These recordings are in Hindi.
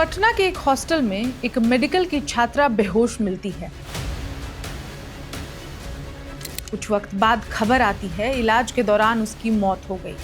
पटना के एक हॉस्टल में एक मेडिकल की छात्रा बेहोश मिलती है। कुछ वक्त बाद खबर आती है इलाज के दौरान उसकी मौत हो गई।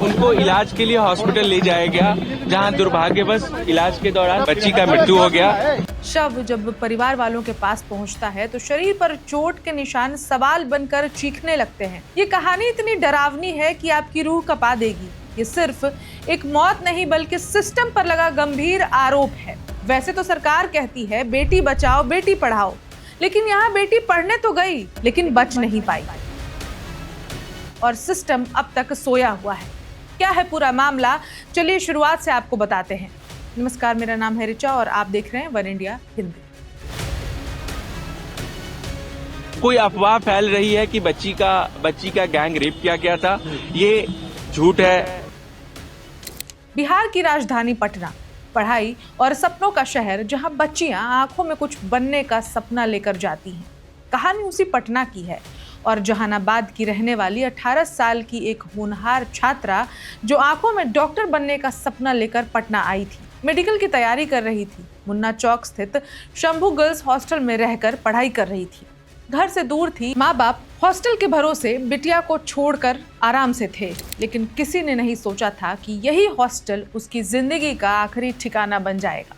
उनको इलाज के लिए हॉस्पिटल ले जाया गया, जहां दुर्भाग्यवश इलाज के दौरान बच्ची का मृत्यु हो गया। शव जब परिवार वालों के पास पहुंचता है तो शरीर पर चोट के निशान सवाल बनकर चीखने लगते हैं। ये कहानी इतनी डरावनी है कि आपकी रूह कपा देगी। ये सिर्फ एक मौत नहीं बल्कि सिस्टम पर लगा गंभीर आरोप है। वैसे तो सरकार कहती है बेटी बचाओ बेटी पढ़ाओ, लेकिन यहाँ बेटी पढ़ने तो गई लेकिन बच नहीं पाई और सिस्टम अब तक सोया हुआ है। क्या है पूरा मामला, चलिए शुरुआत से आपको बताते हैं। नमस्कार, मेरा नाम है रिचा और आप देख रहे हैं वन इंडिया हिंदी। कोई अफवाह फैल रही है कि बच्ची का गैंग रेप किया गया था, ये झूठ है। बिहार की राजधानी पटना पढ़ाई और सपनों का शहर, जहां बच्चियां आंखों में कुछ बनने का सपना लेकर जाती हैं। कहानी उसी पटना की है और जहानाबाद की रहने वाली 18 साल की एक होनहार छात्रा जो आंखों में डॉक्टर बनने का सपना लेकर पटना आई थी। मेडिकल की तैयारी कर रही थी। मुन्ना चौक स्थित शंभू गर्ल्स हॉस्टल में रहकर पढ़ाई कर रही थी। घर से दूर थी। माँ बाप हॉस्टल के भरोसे बिटिया को छोड़कर आराम से थे, लेकिन किसी ने नहीं सोचा था कि यही हॉस्टल उसकी जिंदगी का आखिरी ठिकाना बन जाएगा।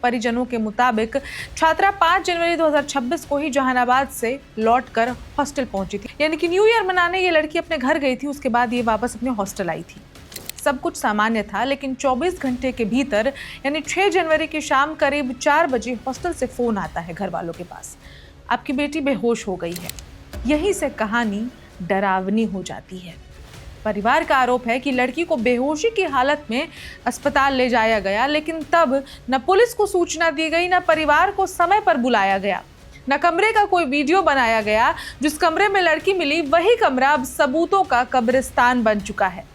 परिजनों के मुताबिक छात्रा 5 जनवरी 2026 को ही जहानाबाद से लौटकर हॉस्टल पहुंची थी। यानी कि न्यू ईयर मनाने ये लड़की अपने घर गई थी, उसके बाद ये वापस अपने हॉस्टल आई थी। सब कुछ सामान्य था, लेकिन 24 घंटे के भीतर यानी 6 जनवरी की शाम करीब 4 बजे हॉस्टल से फोन आता है घर वालों के पास, आपकी बेटी बेहोश हो गई है। यहीं से कहानी डरावनी हो जाती है। परिवार का आरोप है कि लड़की को बेहोशी की हालत में अस्पताल ले जाया गया, लेकिन तब न पुलिस को सूचना दी गई, न परिवार को समय पर बुलाया गया, न कमरे का कोई वीडियो बनाया गया। जिस कमरे में लड़की मिली वही कमरा अब सबूतों का कब्रिस्तान बन चुका है।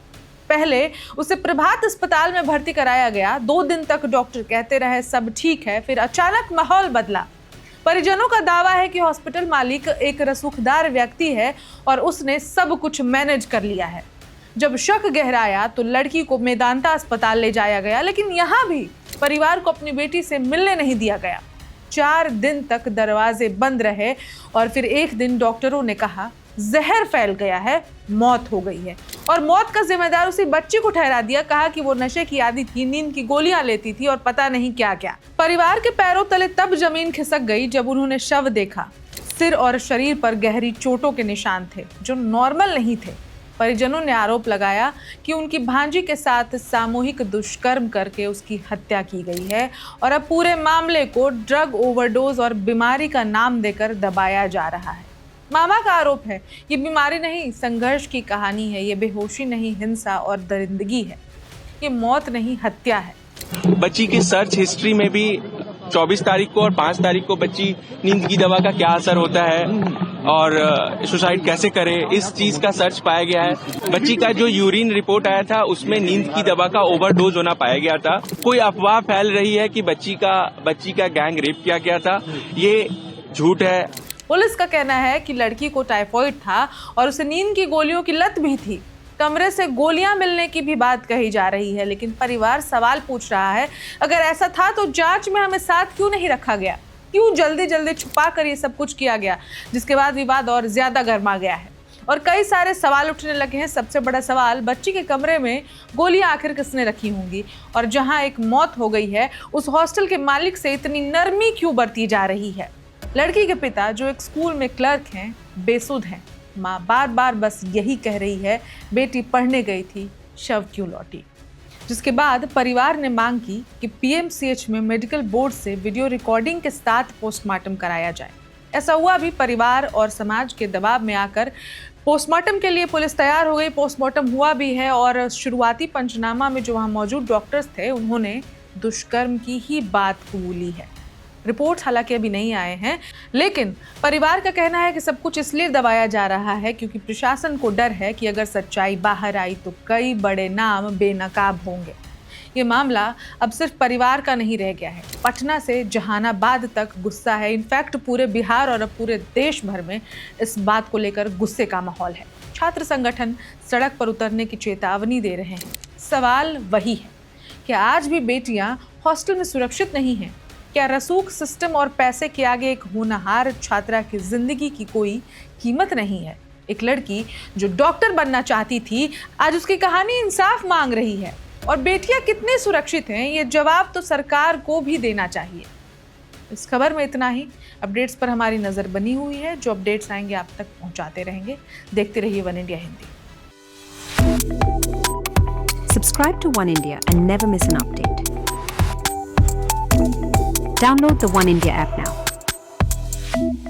पहले उसे प्रभात अस्पताल में भर्ती कराया गया। 2 दिन तक डॉक्टर कहते रहे सब ठीक है, फिर अचानक माहौल बदला। परिजनों का दावा है कि हॉस्पिटल मालिक एक रसूखदार व्यक्ति है और उसने सब कुछ मैनेज कर लिया है। जब शक गहराया तो लड़की को मेदांता अस्पताल ले जाया गया, लेकिन यहाँ भी परिवार को अपनी बेटी से मिलने नहीं दिया गया। 4 दिन तक दरवाजे बंद रहे और फिर एक दिन डॉक्टरों ने कहा जहर फैल गया है, मौत हो गई है और मौत का जिम्मेदार उसी बच्ची को ठहरा दिया। कहा कि वो नशे की आदी थी, नींद की गोलियां लेती थी और पता नहीं क्या क्या। परिवार के पैरों तले तब जमीन खिसक गई जब उन्होंने शव देखा। सिर और शरीर पर गहरी चोटों के निशान थे जो नॉर्मल नहीं थे। परिजनों ने आरोप लगाया कि उनकी भांजी के साथ सामूहिक दुष्कर्म करके उसकी हत्या की गई है और अब पूरे मामले को ड्रग ओवरडोज और बीमारी का नाम देकर दबाया जा रहा है। मामा का आरोप है ये बीमारी नहीं, संघर्ष की कहानी है। ये बेहोशी नहीं, हिंसा और दरिंदगी है। ये मौत नहीं, हत्या है। बच्ची की सर्च हिस्ट्री में भी 24 तारीख को और 5 तारीख को बच्ची नींद की दवा का क्या असर होता है और सुसाइड कैसे करे, इस चीज का सर्च पाया गया है। बच्ची का जो यूरिन रिपोर्ट आया था उसमें नींद की दवा का ओवरडोज होना पाया गया था। कोई अफवाह फैल रही है कि बच्ची का गैंग रेप किया गया था, ये झूठ है। पुलिस का कहना है कि लड़की को टाइफाइड था और उसे नींद की गोलियों की लत भी थी। कमरे से गोलियां मिलने की भी बात कही जा रही है, लेकिन परिवार सवाल पूछ रहा है अगर ऐसा था तो जांच में हमें साथ क्यों नहीं रखा गया, क्यों जल्दी जल्दी छुपा कर ये सब कुछ किया गया, जिसके बाद विवाद और ज्यादा गर्मा गया है और कई सारे सवाल उठने लगे हैं। सबसे बड़ा सवाल, बच्ची के कमरे में गोलियां आखिर किसने रखी होंगी और जहां एक मौत हो गई है उस हॉस्टल के मालिक से इतनी नरमी क्यों बरती जा रही है। लड़की के पिता जो एक स्कूल में क्लर्क हैं बेसुध हैं। माँ बार बार बस यही कह रही है बेटी पढ़ने गई थी, शव क्यों लौटी। जिसके बाद परिवार ने मांग की कि पीएमसीएच में मेडिकल बोर्ड से वीडियो रिकॉर्डिंग के साथ पोस्टमार्टम कराया जाए। ऐसा हुआ भी। परिवार और समाज के दबाव में आकर पोस्टमार्टम के लिए पुलिस तैयार हो गई। पोस्टमार्टम हुआ भी है और शुरुआती पंचनामा में जो वहाँ मौजूद डॉक्टर्स थे उन्होंने दुष्कर्म की ही बात कबूली है। रिपोर्ट्स हालांकि अभी नहीं आए हैं, लेकिन परिवार का कहना है कि सब कुछ इसलिए दबाया जा रहा है क्योंकि प्रशासन को डर है कि अगर सच्चाई बाहर आई तो कई बड़े नाम बेनकाब होंगे। ये मामला अब सिर्फ परिवार का नहीं रह गया है, पटना से जहानाबाद तक गुस्सा है। इनफैक्ट पूरे बिहार और अब पूरे देश भर में इस बात को लेकर गुस्से का माहौल है। छात्र संगठन सड़क पर उतरने की चेतावनी दे रहे हैं। सवाल वही है क्या आज भी बेटियां हॉस्टल में सुरक्षित नहीं हैं? क्या रसूख सिस्टम और पैसे के आगे एक होनहार छात्रा की जिंदगी की कोई कीमत नहीं है? एक लड़की जो डॉक्टर बनना चाहती थी, आज उसकी कहानी इंसाफ मांग रही है। और बेटियां कितने सुरक्षित हैं, ये जवाब तो सरकार को भी देना चाहिए। इस खबर में इतना ही। अपडेट्स पर हमारी नजर बनी हुई है। जो अपडेट्स आएंगे आप तक पहुंचाते रहेंगे। देखते रहिए one India Hindi. Subscribe to One India and never miss an update. Download the One India app now.